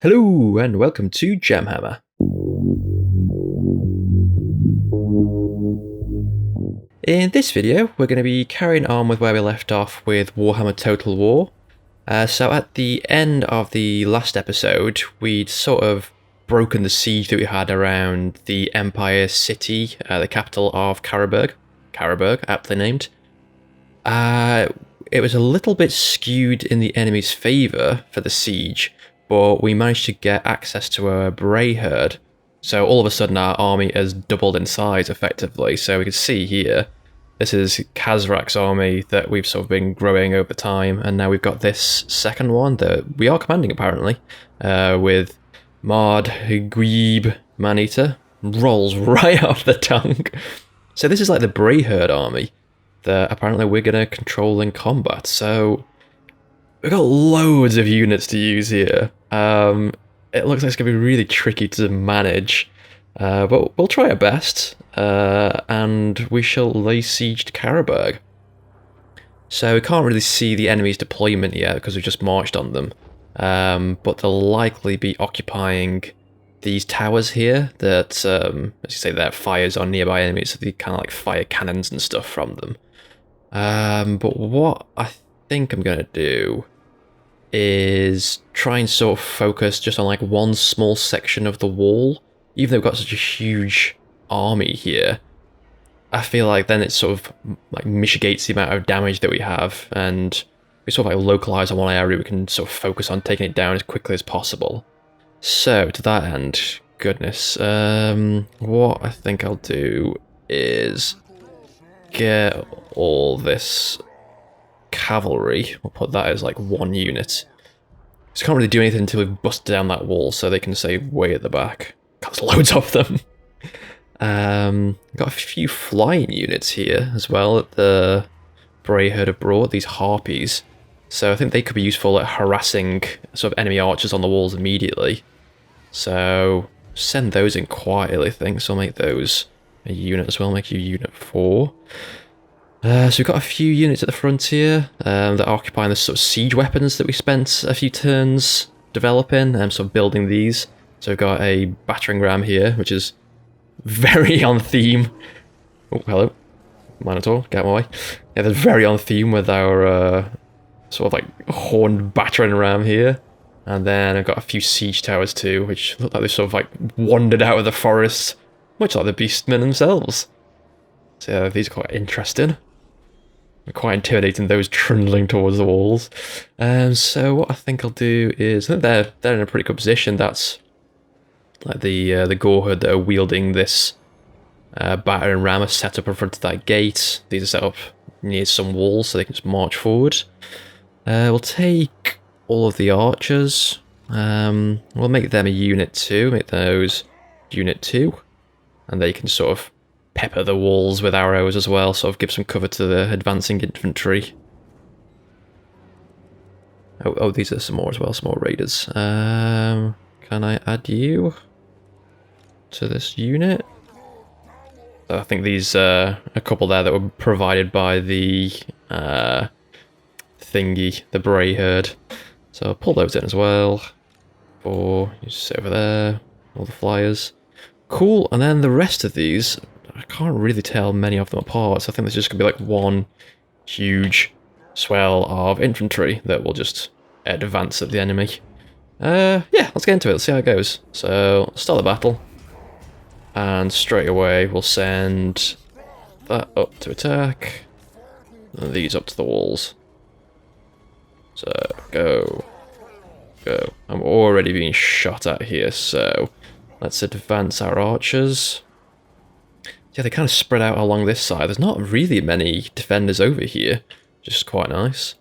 Hello and welcome to JamHammer. In this video, we're going to be carrying on with where we left off with Warhammer Total War. So at the end of the last episode, we'd sort of broken the siege that we had around the Empire City, the capital of Carroburg, aptly named. It was a little bit skewed in the enemy's favour for the siege, but we managed to get access to a Bray herd. So all of a sudden our army has doubled in size effectively. So we can see here, this is Kazrak's army that we've sort of been growing over time, and now we've got this second one that we are commanding apparently, with Mard Guib Maneater. Rolls right off the tongue. So this is like the Bray herd army that apparently we're going to control in combat. So we've got loads of units to use here. It looks like it's going to be really tricky to manage, but we'll try our best, and we shall lay siege to Carroburg. So we can't really see the enemy's deployment yet because we've just marched on them, but they'll likely be occupying these towers here that, as you say, that fires on nearby enemies, so they kind of like fire cannons and stuff from them. But what I think I'm going to do is try and sort of focus just on like one small section of the wall. Even though we've got such a huge army here, I feel like then it sort of like mitigates the amount of damage that we have, and we sort of like localize on one area, we can sort of focus on taking it down as quickly as possible. So to that end, goodness, what I think I'll do is get all this cavalry. We'll put that as like one unit. So can't really do anything until we've busted down that wall, so they can say way at the back. God, there's loads of them. Got a few flying units here as well at the Bray herd have brought, these harpies. So I think they could be useful at harassing sort of enemy archers on the walls immediately. So send those in quietly, I think. So I'll make those a unit as well. Make you unit 4. So we've got a few units at the frontier that are occupying the sort of siege weapons that we spent a few turns developing and sort of building these. So we've got a battering ram here, which is very on theme. Oh, hello. Minotaur, get my way. Yeah, they're very on theme with our sort of like horned battering ram here. And then I've got a few siege towers too, which look like they've sort of like wandered out of the forest, much like the beastmen themselves. So these are quite interesting. Quite intimidating, those trundling towards the walls. So what I think I'll do is, I think they're in a pretty good position. That's like the Gore Hood that are wielding this battering ram are set up in front of that gate. These are set up near some walls so they can just march forward. We'll take all of the archers. We'll make them a unit 2. Make those unit 2, and they can sort of pepper the walls with arrows as well, sort of give some cover to the advancing infantry. Oh, these are some more as well, some more raiders. Can I add you to this unit? So I think these a couple there that were provided by the thingy, the Bray herd. So I'll pull those in as well. Or you sit over there, all the flyers. Cool, and then the rest of these, I can't really tell many of them apart, so I think there's just going to be like one huge swell of infantry that will just advance at the enemy. Yeah, let's get into it, let's see how it goes. So, let's start the battle. And straight away we'll send that up to attack, and these up to the walls. So, go. Go. I'm already being shot at here, so let's advance our archers. Yeah, they kind of spread out along this side. There's not really many defenders over here, which is quite nice.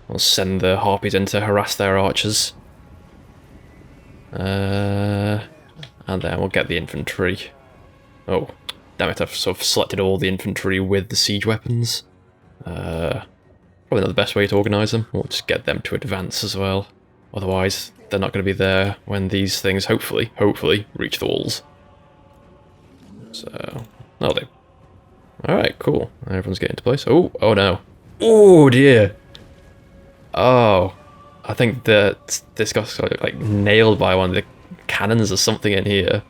I'll send the harpies in to harass their archers. And then we'll get the infantry. Oh, damn it, I've sort of selected all the infantry with the siege weapons. Probably not the best way to organise them. We'll just get them to advance as well. Otherwise, they're not going to be there when these things, hopefully, reach the walls. So, that'll do. Alright, cool. Everyone's getting into place. Oh no. Oh dear. Oh. I think that this got sort of, like, nailed by one of the cannons or something in here.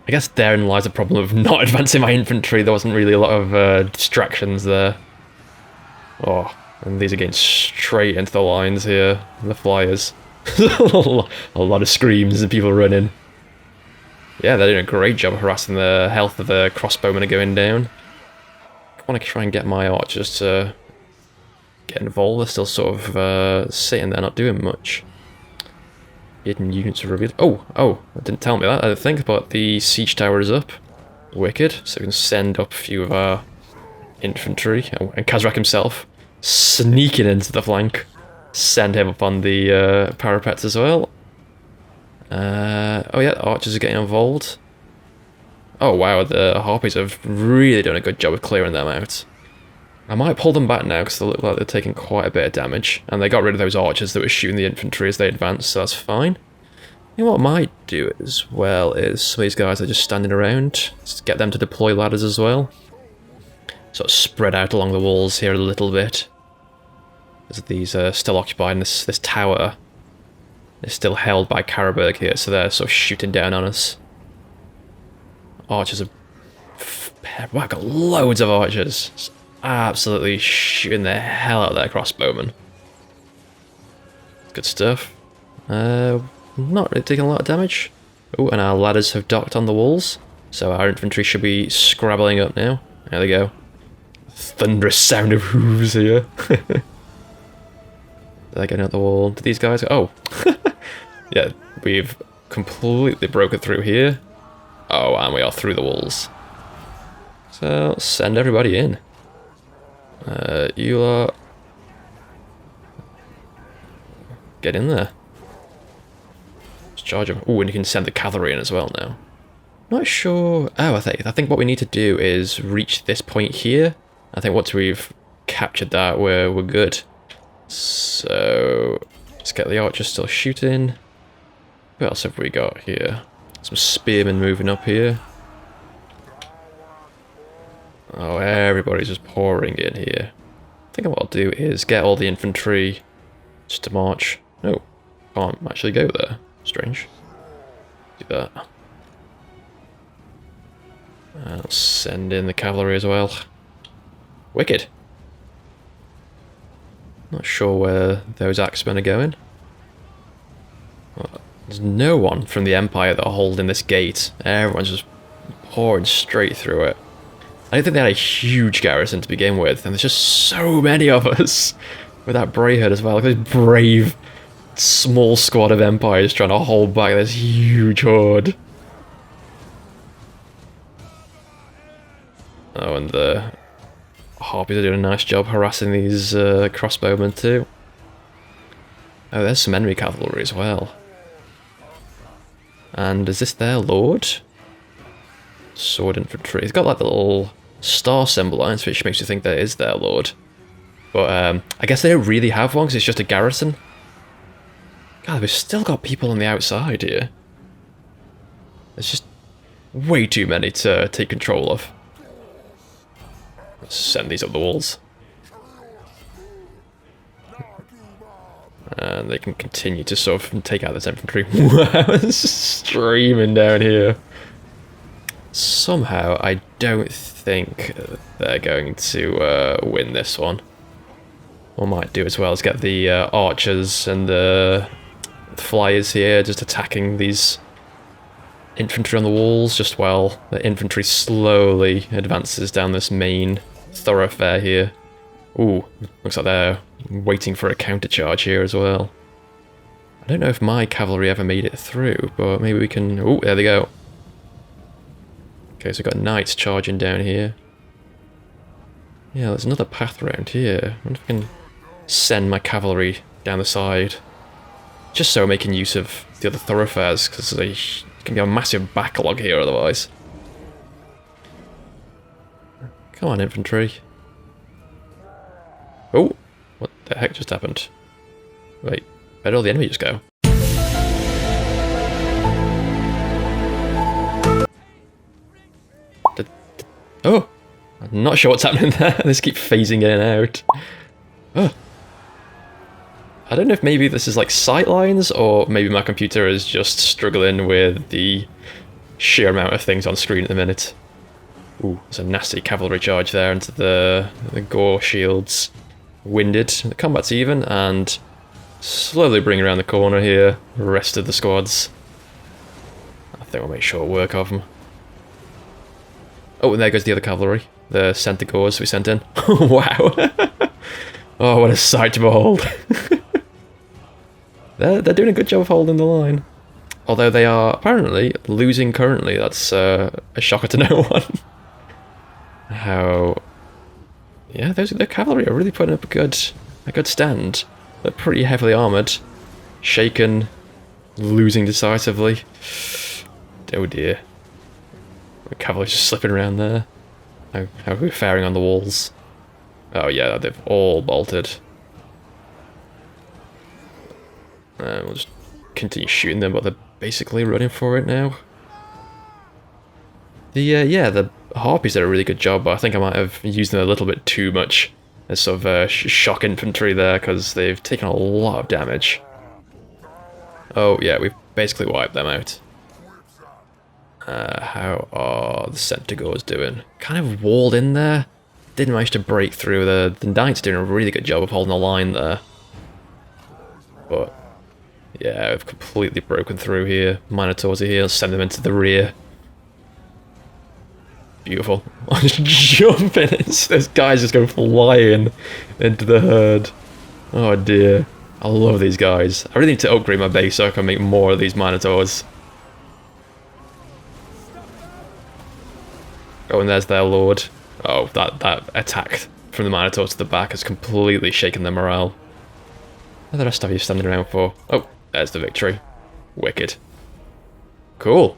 I guess therein lies the problem of not advancing my infantry. There wasn't really a lot of distractions there. Oh, and these are getting straight into the lines here, the flyers. A lot of screams and people running. Yeah, they're doing a great job harassing the health of the crossbowmen are going down. I want to try and get my archers to get involved. They're still sort of sitting there, not doing much. Hidden units are revealed. Oh, it didn't tell me that, I don't think, but the siege tower is up. Wicked. So we can send up a few of our infantry. Oh, and Kazrak himself sneaking into the flank. Send him up on the parapets as well. Oh yeah, the archers are getting involved. Oh wow, the harpies have really done a good job of clearing them out. I might pull them back now because they look like they're taking quite a bit of damage. And they got rid of those archers that were shooting the infantry as they advanced, so that's fine. You know what I might do as well is some of these guys are just standing around. Just get them to deploy ladders as well. Sort of spread out along the walls here a little bit. As these are still occupying this tower. It's still held by Carroburg here, so they're sort of shooting down on us. Archers are... Wow, I've got loads of archers. Just absolutely shooting the hell out of their crossbowmen. Good stuff. Not really taking a lot of damage. Oh, and our ladders have docked on the walls. So our infantry should be scrabbling up now. There they go. Thunderous sound of hooves here. They're getting out the wall. Did these guys... Oh. Yeah, we've completely broken through here. Oh, and we are through the walls. So, send everybody in. You are... Get in there. Let's charge them. Oh, and you can send the cavalry in as well now. Not sure... Oh, I think what we need to do is reach this point here. I think once we've captured that, we're good. So... Let's get the archers still shooting. What else have we got here? Some spearmen moving up here. Oh, everybody's just pouring in here. I think what I'll do is get all the infantry just to march. No, can't actually go there. Strange. Do that. I'll send in the cavalry as well. Wicked. Not sure where those axemen are going. There's no one from the Empire that are holding this gate. Everyone's just pouring straight through it. I don't think they had a huge garrison to begin with, and there's just so many of us. With that Brayherd as well. Look at this brave, small squad of Empires trying to hold back this huge horde. Oh, and the Harpies are doing a nice job harassing these crossbowmen too. Oh, there's some enemy cavalry as well. And is this their lord? Sword infantry. It's got like the little star symbol on it, which makes you think that is their lord. But I guess they don't really have one because it's just a garrison. God, we've still got people on the outside here. There's just way too many to take control of. Let's send these up the walls. And they can continue to sort of take out this infantry. Wow, it's streaming down here. Somehow, I don't think they're going to win this one. What I might do as well is get the archers and the flyers here just attacking these infantry on the walls, just while the infantry slowly advances down this main thoroughfare here. Ooh, looks like they're waiting for a countercharge here as well. I don't know if my cavalry ever made it through, but maybe we can... Oh, there they go. Okay, so we've got knights charging down here. Yeah, there's another path around here. I wonder if I can send my cavalry down the side. Just so making use of the other thoroughfares, because there can be a massive backlog here otherwise. Come on, infantry. Oh, what the heck just happened? Wait, where did all the enemy just go? Oh, I'm not sure what's happening there. They just keep phasing in and out. Oh. I don't know if maybe this is like sightlines, or maybe my computer is just struggling with the sheer amount of things on screen at the minute. Ooh, there's a nasty cavalry charge there into the gore shields. Winded, the combat's even, and slowly bring around the corner here, the rest of the squads. I think we'll make short work of them. Oh, and there goes the other cavalry, the Centaurs we sent in. Wow! Oh, what a sight to behold! They're doing a good job of holding the line. Although they are apparently losing currently, that's a shocker to no one. How... Yeah, the cavalry are really putting up a good stand. They're pretty heavily armoured. Shaken, losing decisively. Oh dear. The cavalry's just slipping around there. How are we faring on the walls? Oh yeah, they've all bolted. We'll just continue shooting them, but they're basically running for it now. The Harpies did a really good job, but I think I might have used them a little bit too much as sort of shock infantry there, because they've taken a lot of damage. Oh yeah, we've basically wiped them out. How are the Centaurs doing? Kind of walled in there. Didn't manage to break through. The Knights doing a really good job of holding the line there. But yeah, we've completely broken through here. Minotaurs are here, send them into the rear. Beautiful. I'm just jumping. Those guys just go flying into the herd. Oh dear. I love these guys. I really need to upgrade my base so I can make more of these Minotaurs. Oh, and there's their lord. Oh, that attack from the Minotaurs to the back has completely shaken their morale. What are the rest of you standing around for? Oh, there's the victory. Wicked. Cool.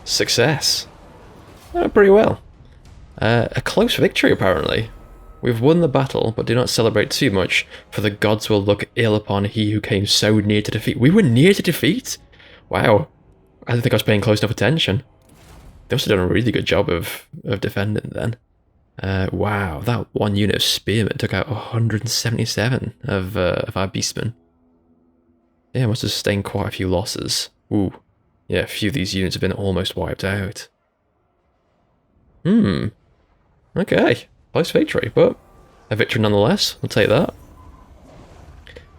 Success. Pretty well. A close victory, apparently. We've won the battle, but do not celebrate too much, for the gods will look ill upon he who came so near to defeat. We were near to defeat? Wow. I don't think I was paying close enough attention. They must have done a really good job of defending then. Wow, that one unit of spearmen took out 177 of our beastmen. Yeah, must have sustained quite a few losses. Ooh. Yeah, a few of these units have been almost wiped out. Okay. Close victory, but a victory nonetheless. I'll take that.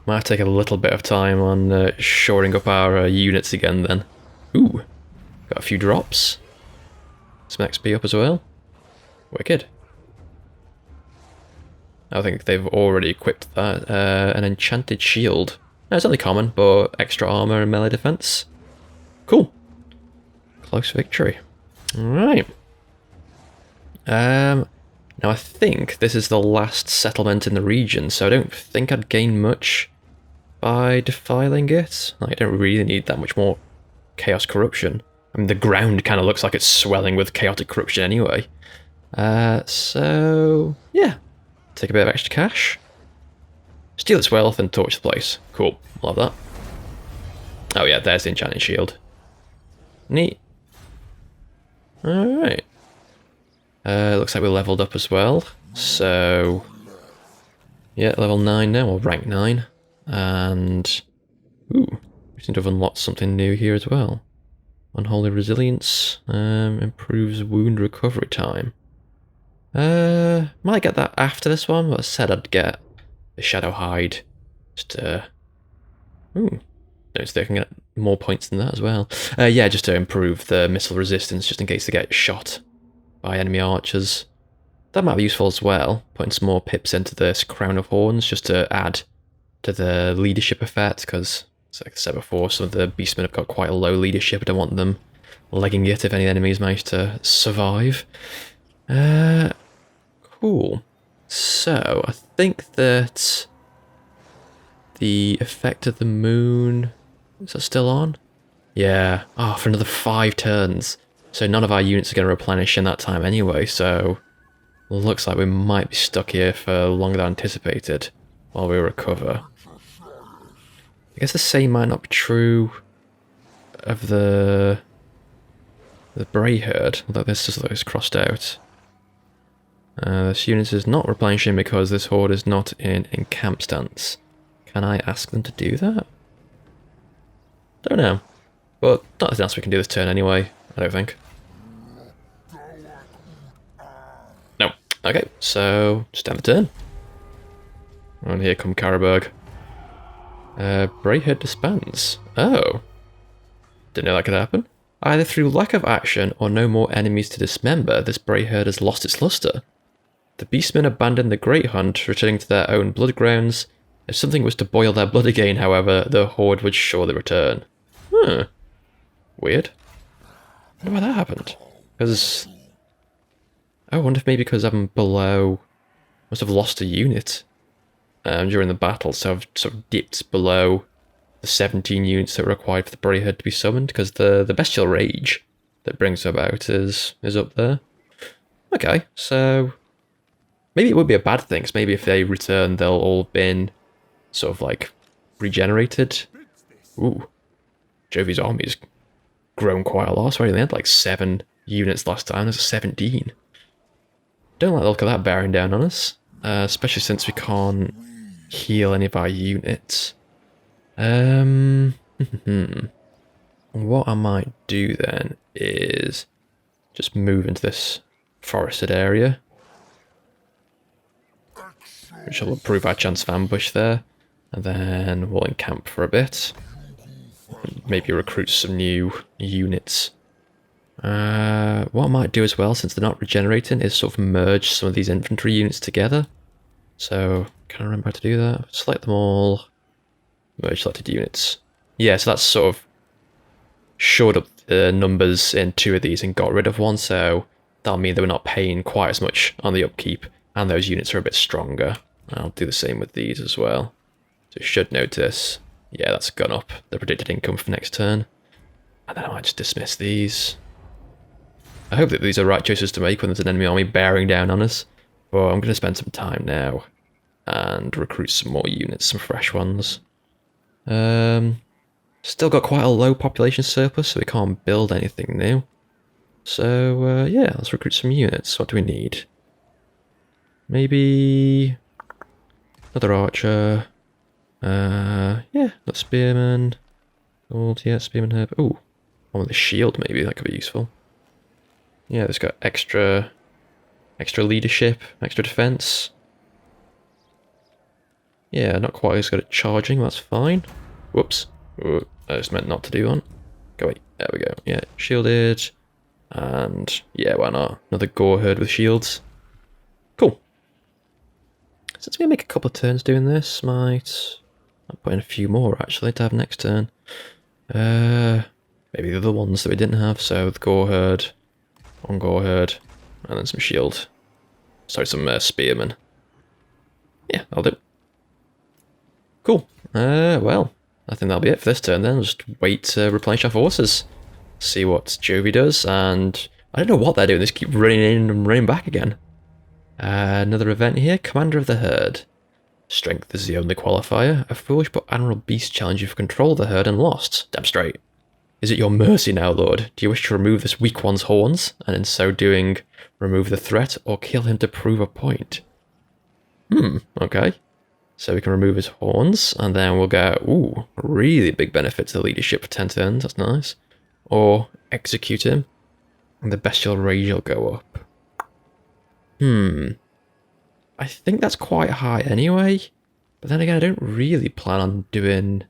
Might have to take a little bit of time on shoring up our units again then. Ooh. Got a few drops. Some XP up as well. Wicked. I think they've already equipped that. An enchanted shield. No, it's only common, but extra armor and melee defense. Cool. Close victory. Alright. Now I think this is the last settlement in the region, so I don't think I'd gain much by defiling it. I don't really need that much more chaos corruption. I mean, the ground kind of looks like it's swelling with chaotic corruption anyway. So yeah, take a bit of extra cash, steal its wealth, and torch the place. Cool, love that. Oh yeah, there's the enchanted shield. Neat. Alright. Looks like we leveled up as well. So yeah, level 9 now, or rank 9. And ooh, we seem to have unlocked something new here as well. Unholy resilience, improves wound recovery time. Might get that after this one, but I said I'd get the Shadow Hide. Just ooh, notice they can get more points than that as well. Yeah, just to improve the missile resistance, just in case they get shot by enemy archers. That might be useful as well, putting some more pips into this Crown of Horns, just to add to the leadership effect, because, like I said before, some of the beastmen have got quite a low leadership. I don't want them legging it if any enemies manage to survive. Cool. So, I think that the effect of the moon... is that still on? Yeah. Oh, for another 5 turns. So none of our units are going to replenish in that time anyway, so... looks like we might be stuck here for longer than anticipated while we recover. I guess the same might not be true of the Bray Herd, although this just looks crossed out. This unit is not replenishing because this horde is not in encamp stance. Can I ask them to do that? Don't know. But nothing else we can do this turn anyway, I don't think. No. Okay, so just end the turn. And here come Carroburg. Braehead disbands. Oh. Didn't know that could happen. Either through lack of action or no more enemies to dismember, this Braehead has lost its luster. The beastmen abandoned the Great Hunt, returning to their own blood grounds. If something was to boil their blood again, however, the horde would surely return. Weird. I wonder why that happened. Because... I wonder if maybe because I'm below... must have lost a unit during the battle, so I've sort of dipped below the 17 units that were required for the Braehead to be summoned, because the bestial rage that brings about is up there. Okay, so... maybe it would be a bad thing, because maybe if they return, they'll all been sort of like regenerated. Ooh. Jovi's army's grown quite a lot. Sorry, they had like 7 units last time. There's 17. Don't like the look of that bearing down on us, especially since we can't heal any of our units. What I might do then is just move into this forested area, which will improve our chance of ambush there, and then we'll encamp for a bit. Maybe recruit some new units. What I might do as well, since they're not regenerating, is sort of merge some of these infantry units together. So, can I remember how to do that? Select them all. Merge selected units. Yeah, so that's sort of shored up the numbers in 2 of these and got rid of 1, so that'll mean that we're not paying quite as much on the upkeep, and those units are a bit stronger. I'll do the same with these as well. So you should notice, yeah, that's gone up the predicted income for next turn. And then I might just dismiss these. I hope that these are the right choices to make when there's an enemy army bearing down on us, but I'm going to spend some time now and recruit some more units, some fresh ones. Still got quite a low population surplus, so we can't build anything new. So, yeah, let's recruit some units. What do we need? Maybe another archer. Yeah, not spearman. Gold, yeah, spearman herb. Ooh, one with a shield maybe, that could be useful. Yeah, it's got extra leadership, extra defense. Yeah, not quite as good at charging, that's fine. Whoops. Ooh, I just meant not to do one. Go away. There we go. Yeah, shielded. And yeah, why not? Another gore herd with shields. Cool. Since we make a couple of turns doing this, I'll put in a few more actually to have next turn. Maybe the other ones that we didn't have, so the gore herd, one gore herd, and then some shield. Sorry, some spearmen. Yeah, I'll do. Cool. Well, I think that'll be it for this turn then. I'll just wait to replenish our forces. See what Jovi does, and I don't know what they're doing. They just keep running in and running back again. Another event here. Commander of the Herd. Strength is the only qualifier. A foolish but admirable beast challenged you for control of the herd and lost. Damn straight. Is it your mercy now, Lord? Do you wish to remove this weak one's horns, and in so doing, remove the threat, or kill him to prove a point? Okay. So we can remove his horns, and then we'll get, ooh, really big benefit to the leadership for 10 turns, that's nice. Or execute him, and the bestial rage will go up. I think that's quite high anyway, but then again, I don't really plan on doing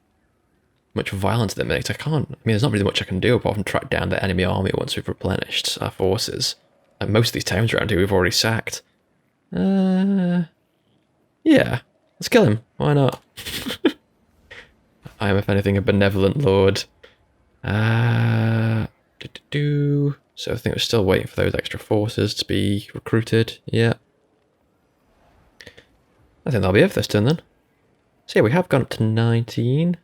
much violence at the minute. I mean, there's not really much I can do apart from track down the enemy army once we've replenished our forces. Like most of these towns around here we've already sacked. Yeah, let's kill him. Why not? I am, if anything, a benevolent lord. So I think we're still waiting for those extra forces to be recruited. Yeah. I think that'll be it for this turn then. So yeah, we have gone up to 19.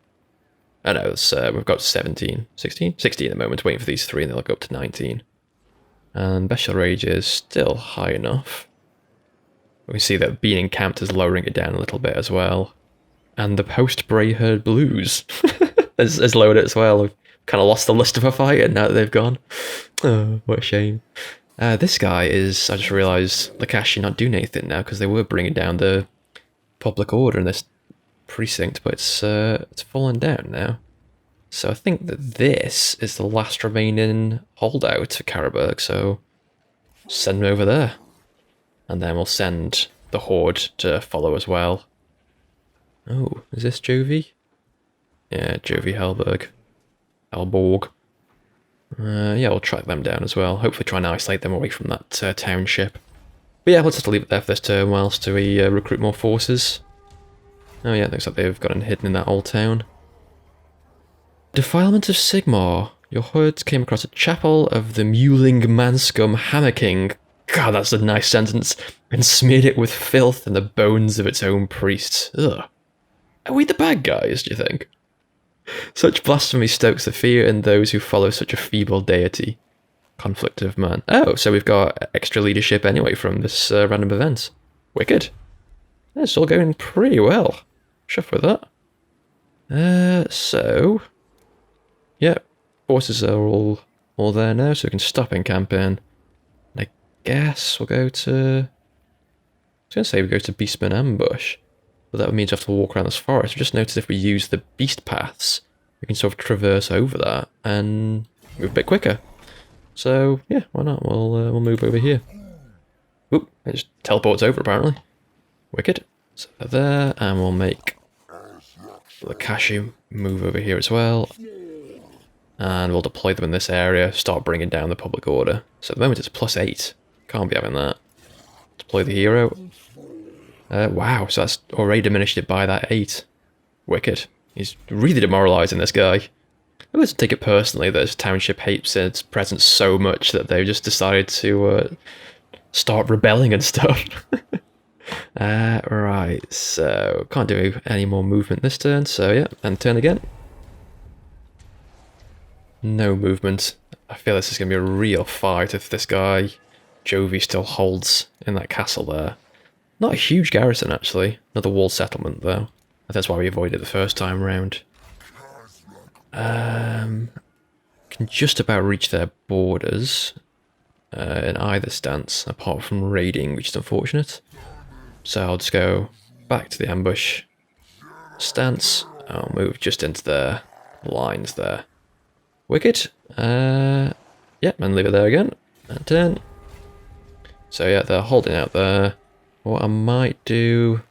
Oh no, we've got 17. 16? 16 at the moment, waiting for these 3 and they'll go up to 19. And Bestial Rage is still high enough. We see that being encamped is lowering it down a little bit as well. And the post-Braehead Blues has lowered it as well. We've kind of lost the lust of a fight and now that they've gone. Oh, what a shame. This guy is, I just realised, Lakash not doing anything now because they were bringing down the public order in this precinct, but it's fallen down now. So I think that this is the last remaining holdout for Carroburg, so send them over there. And then we'll send the Horde to follow as well. Oh, is this Jovi? Yeah, Jovi Helborg. Yeah, we'll track them down as well. Hopefully try and isolate them away from that township. But yeah, let's just leave it there for this turn whilst we recruit more forces. Oh yeah, looks like they've gotten hidden in that old town. Defilement of Sigmar. Your herds came across a chapel of the Mewling Manscum Hammer King. God, that's a nice sentence. And smeared it with filth and the bones of its own priests. Ugh. Are we the bad guys, do you think? Such blasphemy stokes the fear in those who follow such a feeble deity. Conflict of man. Oh, so we've got extra leadership anyway from this random event. Wicked. It's all going pretty well. Chuffed with that. So... yeah, forces are all there now, so we can stop in campaign. I guess we'll go to... I was going to say we go to Beastman Ambush, but that would mean we have to walk around this forest. I just noticed if we use the beast paths, we can sort of traverse over that and move a bit quicker. So, yeah, why not? We'll move over here. Oop, it just teleports over apparently. Wicked. So there, and we'll make the Cashew move over here as well. And we'll deploy them in this area, start bringing down the public order. So at the moment it's +8. Can't be having that. Deploy the hero. Wow, so that's already diminished it by that 8. Wicked. He's really demoralising this guy. I always take it personally that this township hates its presence so much that they've just decided to start rebelling and stuff. Right, so can't do any more movement this turn, so yeah, and turn again. No movement. I feel this is going to be a real fight if this guy, Jovi, still holds in that castle there. Not a huge garrison, actually. Another walled settlement, though. That's why we avoided it the first time round. Can just about reach their borders in either stance, apart from raiding, which is unfortunate. So I'll just go back to the ambush stance. I'll move just into their lines there. Wicked. Yeah, and leave it there again. And turn. So yeah, they're holding out there. What I might do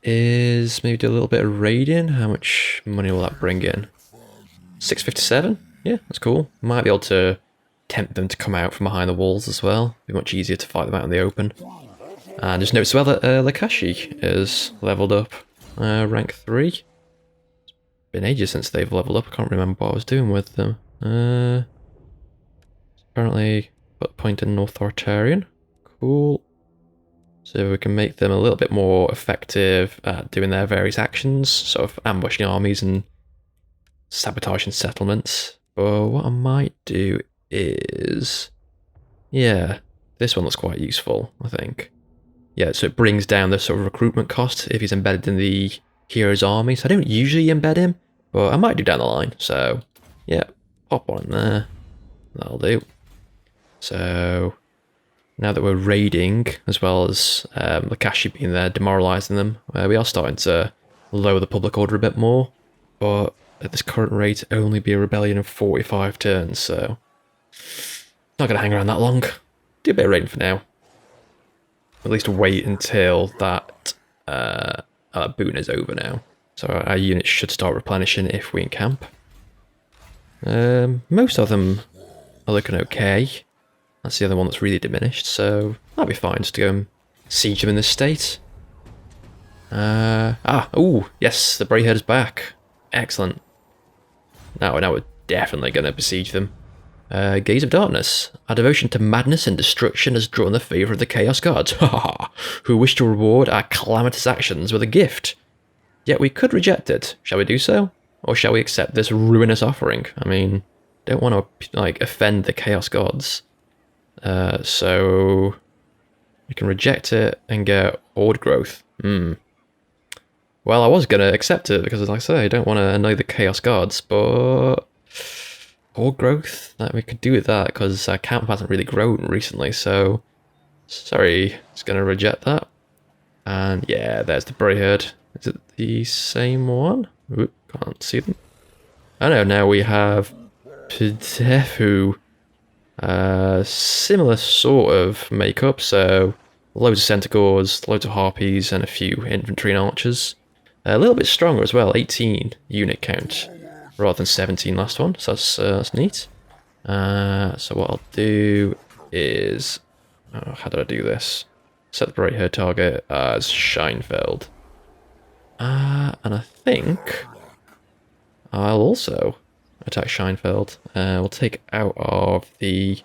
is maybe do a little bit of raiding. How much money will that bring in? 657? Yeah, that's cool. Might be able to tempt them to come out from behind the walls as well. Be much easier to fight them out in the open. And just notice as well that Lakashi is leveled up. Rank 3. It's been ages since they've leveled up. I can't remember what I was doing with them. Apparently put a point in authoritarian. Cool. So we can make them a little bit more effective at doing their various actions, sort of ambushing armies and sabotaging settlements. But what I might do is... yeah, this one looks quite useful, I think. Yeah, so it brings down the sort of recruitment cost if he's embedded in the hero's army. So I don't usually embed him, but I might do down the line. So, yeah, pop one in there. That'll do. So... now that we're raiding, as well as Lakashi being there, demoralising them, we are starting to lower the public order a bit more. But at this current rate, only be a rebellion of 45 turns, so... not going to hang around that long. Do a bit of raiding for now. At least wait until that boon is over now. So our units should start replenishing if we encamp. Most of them are looking okay. That's the other one that's really diminished, so that'll be fine just to go and siege them in this state. Oh, yes, the Brayhead is back. Excellent. Now we're definitely going to besiege them. Gaze of Darkness. Our devotion to madness and destruction has drawn the favour of the Chaos Gods, who wish to reward our calamitous actions with a gift. Yet we could reject it. Shall we do so? Or shall we accept this ruinous offering? I mean, don't want to, like, offend the Chaos Gods. So we can reject it and get horde growth. Well, I was going to accept it because, like I say, I don't want to annoy the Chaos Gods, but horde growth, we could do with that because our camp hasn't really grown recently, so sorry, it's going to reject that. And yeah, there's the Brayherd. the same one? Oop, can't see them. Oh no, now we have Pdefu. Similar sort of makeup, so loads of centaurs, loads of harpies, and a few infantry and archers. A little bit stronger as well, 18 unit count rather than 17 last one, so that's neat. So what I'll do is, how did I do this? Set the Bray Herd target as Scheinfeld. And I think I'll also attack Scheinfeld. We'll take out of the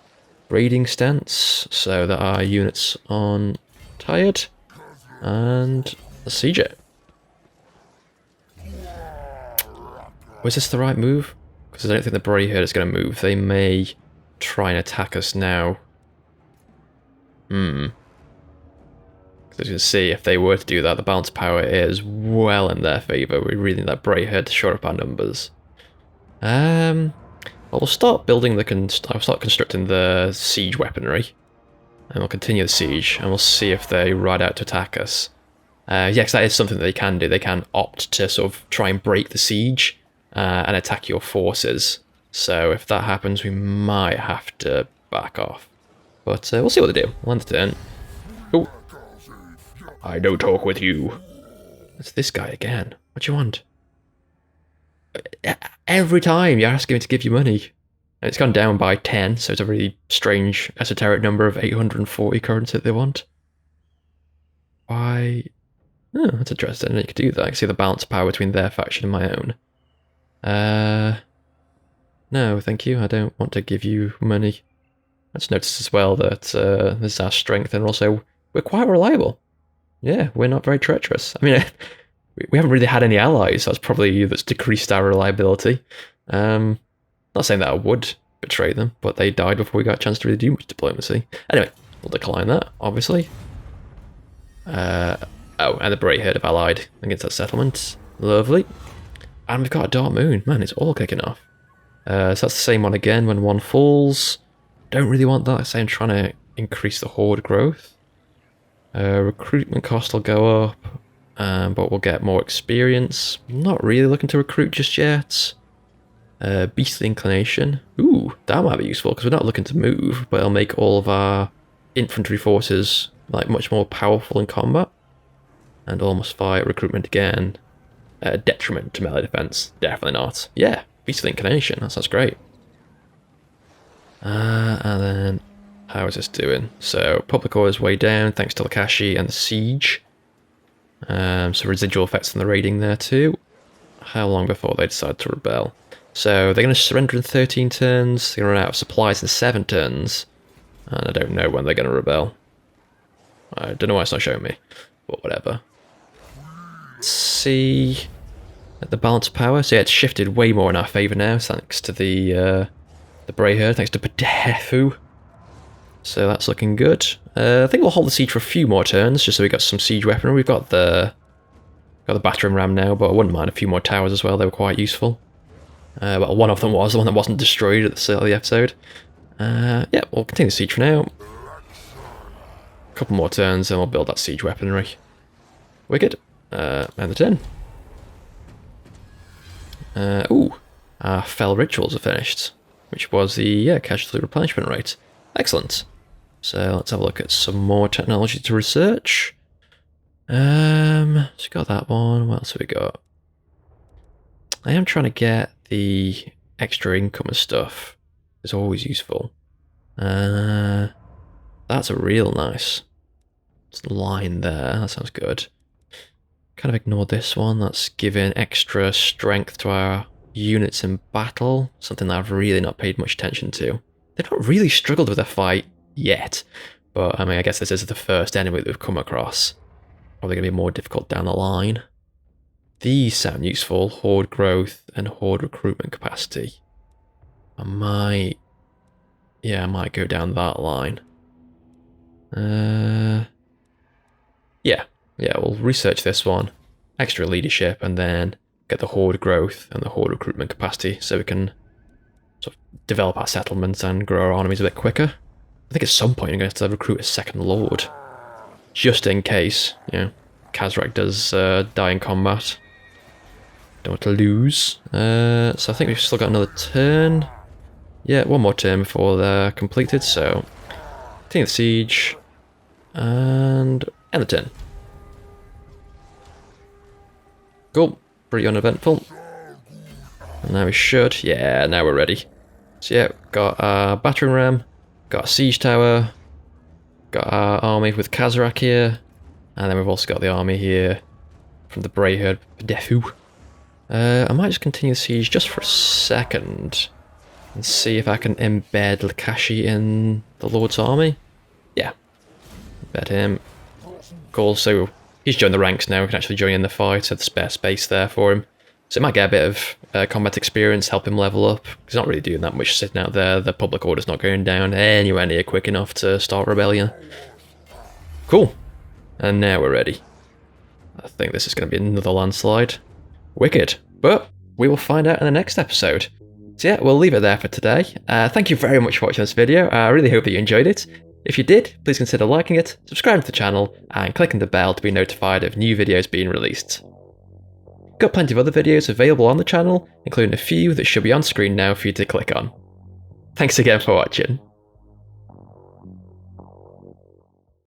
raiding stance so that our units aren't tired, and siege it. Was this the right move? Because I don't think the Bray Herd is going to move. They may try and attack us now. Because as you can see, if they were to do that, the balance power is well in their favour. We really need that Bray Herd to shore up our numbers. Well, we'll start building I'll start constructing the siege weaponry, and we'll continue the siege, and we'll see if they ride out to attack us. Yes, that is something that they can do. They can opt to sort of try and break the siege and attack your forces. So if that happens, we might have to back off. But we'll see what they do. We'll end the turn. Oh, I don't talk with you. It's this guy again. What do you want? Every time you're asking me to give you money. And it's gone down by 10, so it's a really strange esoteric number of 840 currency that they want. Why? Oh, that's interesting. You could do that. I can see the balance power between their faction and my own. No, thank you. I don't want to give you money. Let's notice as well that this is our strength, and also we're quite reliable. Yeah, we're not very treacherous. I mean, we haven't really had any allies, so that's decreased our reliability. Not saying that I would betray them, but they died before we got a chance to really do much diplomacy. Anyway, we'll decline that, obviously. Oh, and the Bray Herd have allied against that settlement. Lovely. And we've got a Dark Moon. Man, it's all kicking off. So that's the same one again when one falls. Don't really want that. I say I'm trying to increase the horde growth. Recruitment cost will go up, but we'll get more experience. Not really looking to recruit just yet. Beastly Inclination. Ooh, that might be useful because we're not looking to move, but it'll make all of our infantry forces like much more powerful in combat. And almost fire recruitment again. Detriment to melee defense. Definitely not. Yeah, Beastly Inclination. That sounds great. And then, how is this doing? So, public order is way down thanks to Lakashi and the siege. So residual effects on the raiding there too. How long before they decide to rebel? So they're going to surrender in 13 turns, they're going to run out of supplies in 7 turns, and I don't know when they're going to rebel. I don't know why it's not showing me, but whatever. Let's see the balance power. So yeah, it's shifted way more in our favour now, thanks to the Bray Herd, thanks to Pdefu. So that's looking good. I think we'll hold the siege for a few more turns, just so we got some siege weaponry. We've got the battering ram now, but I wouldn't mind a few more towers as well. They were quite useful. Well, one of them was the one that wasn't destroyed at the start of the episode. Yeah, we'll continue the siege for now. A couple more turns, and we'll build that siege weaponry. Wicked. And the turn. Ooh, our fell rituals are finished, which was the casualty replenishment rate. Excellent. So let's have a look at some more technology to research. So we got that one. What else have we got? I am trying to get the extra income and stuff. It's always useful. That's a real nice line there. That sounds good. Kind of ignore this one. That's giving extra strength to our units in battle. Something that I've really not paid much attention to. They've not really struggled with a fight yet. But, I mean, I guess this is the first enemy that we've come across. Probably going to be more difficult down the line. These sound useful. Horde growth and horde recruitment capacity. I might go down that line. Yeah, we'll research this one. Extra leadership, and then get the horde growth and the horde recruitment capacity so we can sort of develop our settlements and grow our armies a bit quicker. I think at some point I'm going to have to recruit a second lord. Just in case, Kazrak does die in combat. Don't want to lose. So I think we've still got another turn. Yeah, one more turn before they're completed, so... Continue the siege. And end the turn. Cool. Pretty uneventful. And now we should. Yeah, now we're ready. So yeah, got our battering ram, got a siege tower, got our army with Kazrak here, and then we've also got the army here from the Brayherd Defu. I might just continue the siege just for a second and see if I can embed Lakashi in the Lord's army. Yeah, embed him. Cool, so he's joined the ranks now, we can actually join in the fight, so there's spare space there for him. So it might get a bit of combat experience, help him level up. He's not really doing that much sitting out there, the public order's not going down anywhere near quick enough to start rebellion. Cool, and now we're ready. I think this is going to be another landslide. Wicked, but we will find out in the next episode. So yeah, we'll leave it there for today. Thank you very much for watching this video. I really hope that you enjoyed it. If you did, please consider liking it, subscribing to the channel, and clicking the bell to be notified of new videos being released. Got plenty of other videos available on the channel, including a few that should be on screen now for you to click on. Thanks again for watching.